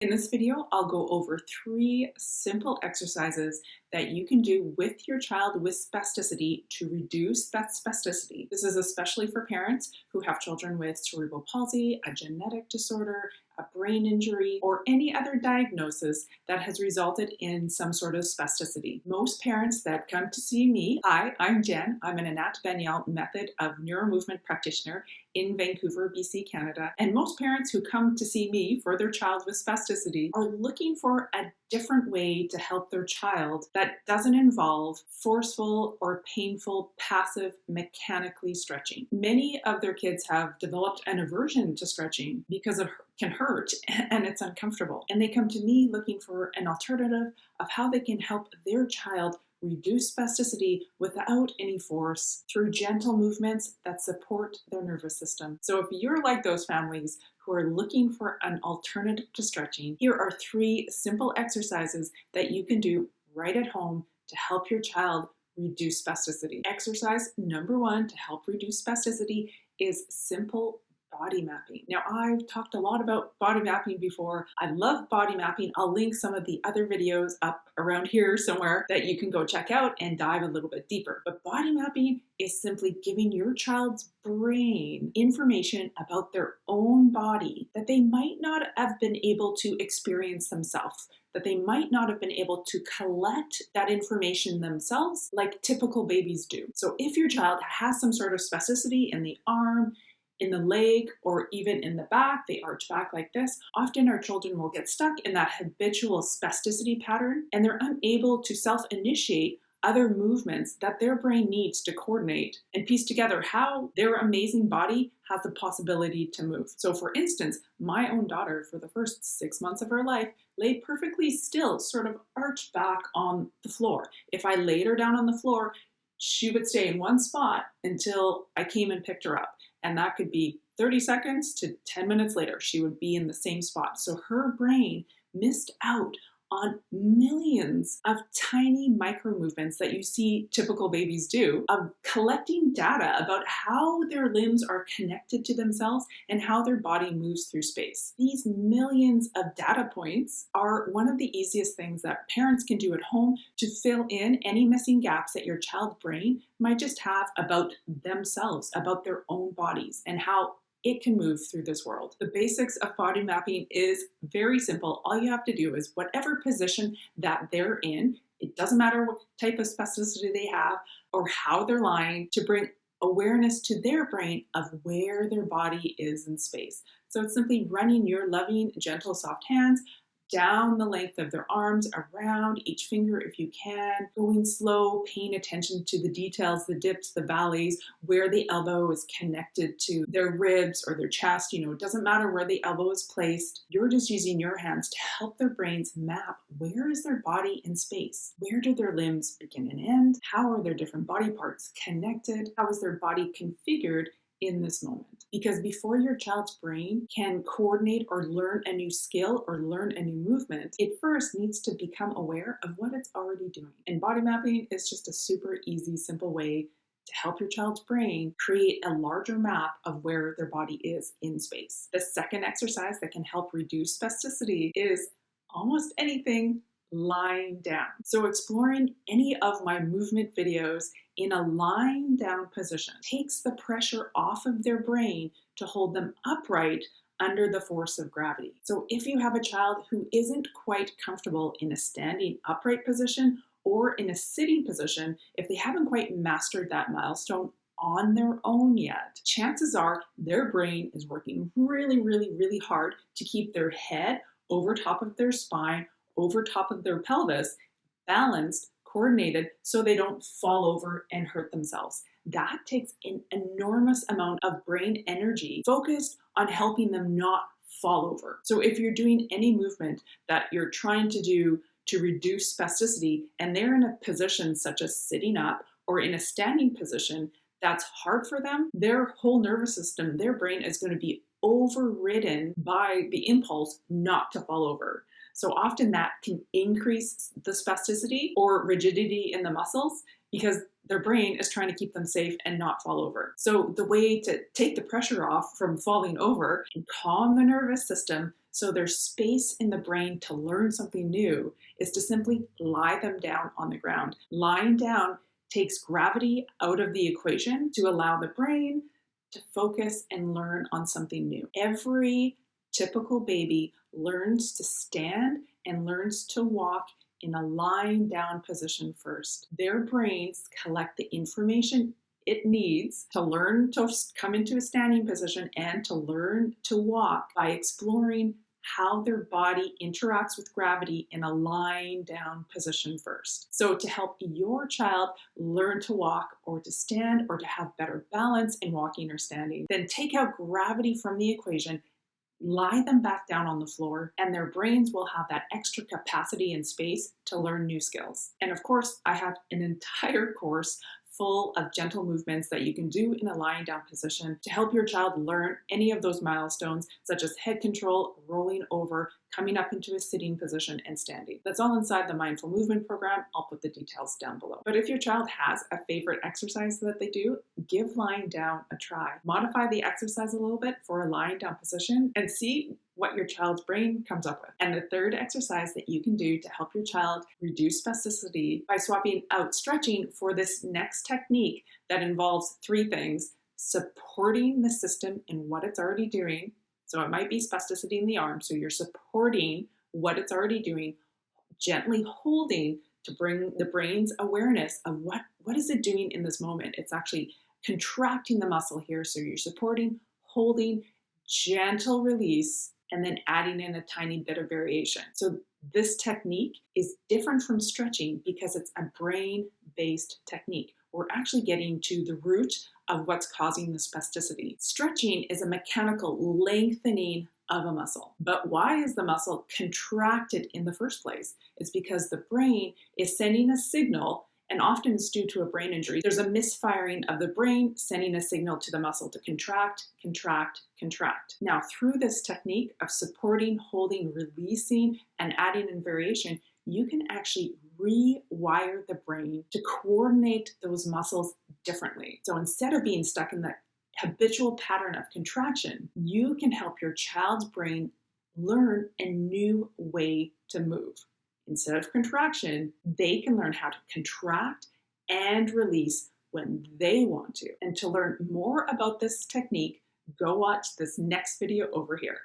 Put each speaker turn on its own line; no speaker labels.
In this video, I'll go over 3 simple exercises that you can do with your child with spasticity to reduce that spasticity. This is especially for parents who have children with cerebral palsy, a genetic disorder, a brain injury, or any other diagnosis that has resulted in some sort of spasticity. Most parents that come to see me, hi, I'm Jen. I'm an Anat Baniel method of NeuroMovement practitioner in Vancouver, BC, Canada. And most parents who come to see me for their child with spasticity are looking for a different way to help their child that doesn't involve forceful or painful passive mechanically stretching. Many of their kids have developed an aversion to stretching because it can hurt and it's uncomfortable. And they come to me looking for an alternative of how they can help their child reduce spasticity without any force through gentle movements that support their nervous system. So if you're like those families who are looking for an alternative to stretching, here are 3 simple exercises that you can do right at home to help your child reduce spasticity. Exercise number 1 to help reduce spasticity is simple body mapping. Now, I've talked a lot about body mapping before. I love body mapping. I'll link some of the other videos up around here somewhere that you can go check out and dive a little bit deeper. But body mapping is simply giving your child's brain information about their own body that they might not have been able to experience themselves, that they might not have been able to collect that information themselves like typical babies do. So if your child has some sort of spasticity in the arm, in the leg, or even in the back, they arch back like this. Often our children will get stuck in that habitual spasticity pattern and they're unable to self-initiate other movements that their brain needs to coordinate and piece together how their amazing body has the possibility to move. So for instance, my own daughter for the first 6 months of her life lay perfectly still, sort of arched back on the floor. If I laid her down on the floor, she would stay in one spot until I came and picked her up. And that could be 30 seconds to 10 minutes later, she would be in the same spot. So her brain missed out on millions of tiny micro movements that you see typical babies do of collecting data about how their limbs are connected to themselves and how their body moves through space. These millions of data points are one of the easiest things that parents can do at home to fill in any missing gaps that your child's brain might just have about themselves, about their own bodies, and how it can move through this world. The basics of body mapping is very simple. All you have to do is whatever position that they're in, it doesn't matter what type of spasticity they have or how they're lying, to bring awareness to their brain of where their body is in space. So it's simply running your loving, gentle, soft hands down the length of their arms, around each finger if you can, going slow, paying attention to the details, the dips, the valleys, where the elbow is connected to their ribs or their chest. It doesn't matter where the elbow is placed. You're just using your hands to help their brains map where is their body in space? Where do their limbs begin and end? How are their different body parts connected? How is their body configured in this moment? Because before your child's brain can coordinate or learn a new skill or learn a new movement, it first needs to become aware of what it's already doing. And body mapping is just a super easy, simple way to help your child's brain create a larger map of where their body is in space. The second exercise that can help reduce spasticity is almost anything lying down. So exploring any of my movement videos in a lying down position takes the pressure off of their brain to hold them upright under the force of gravity. So if you have a child who isn't quite comfortable in a standing upright position or in a sitting position, if they haven't quite mastered that milestone on their own yet, chances are their brain is working really, really, really hard to keep their head over top of their spine, over top of their pelvis, balanced, coordinated, so they don't fall over and hurt themselves. That takes an enormous amount of brain energy focused on helping them not fall over. So if you're doing any movement that you're trying to do to reduce spasticity and they're in a position such as sitting up or in a standing position that's hard for them, their whole nervous system, their brain is going to be overridden by the impulse not to fall over. So often that can increase the spasticity or rigidity in the muscles because their brain is trying to keep them safe and not fall over. So the way to take the pressure off from falling over and calm the nervous system so there's space in the brain to learn something new, is to simply lie them down on the ground. Lying down takes gravity out of the equation to allow the brain to focus and learn on something new. Every typical baby learns to stand and learns to walk in a lying down position first. Their brains collect the information it needs to learn to come into a standing position and to learn to walk by exploring how their body interacts with gravity in a lying down position first. So to help your child learn to walk or to stand or to have better balance in walking or standing, then take out gravity from the equation, lie them back down on the floor, and their brains will have that extra capacity and space to learn new skills. And of course, I have an entire course full of gentle movements that you can do in a lying down position to help your child learn any of those milestones, such as head control, rolling over, coming up into a sitting position, and standing. That's all inside the Mindful Movement Program. I'll put the details down below. But if your child has a favorite exercise that they do, give lying down a try. Modify the exercise a little bit for a lying down position and see what your child's brain comes up with. And the third exercise that you can do to help your child reduce spasticity by swapping out stretching for this next technique that involves three things: supporting the system in what it's already doing. So it might be spasticity in the arm, so you're supporting what it's already doing, gently holding to bring the brain's awareness of what is it doing in this moment. It's actually contracting the muscle here, so you're supporting, holding, gentle release, and then adding in a tiny bit of variation. So this technique is different from stretching because it's a brain-based technique. We're actually getting to the root of what's causing the spasticity. Stretching is a mechanical lengthening of a muscle. But why is the muscle contracted in the first place? It's because the brain is sending a signal, and often it's due to a brain injury. There's a misfiring of the brain sending a signal to the muscle to contract, contract, contract. Now, through this technique of supporting, holding, releasing, and adding in variation, you can actually rewire the brain to coordinate those muscles differently. So instead of being stuck in the habitual pattern of contraction, you can help your child's brain learn a new way to move. Instead of contraction, they can learn how to contract and release when they want to. And to learn more about this technique, go watch this next video over here.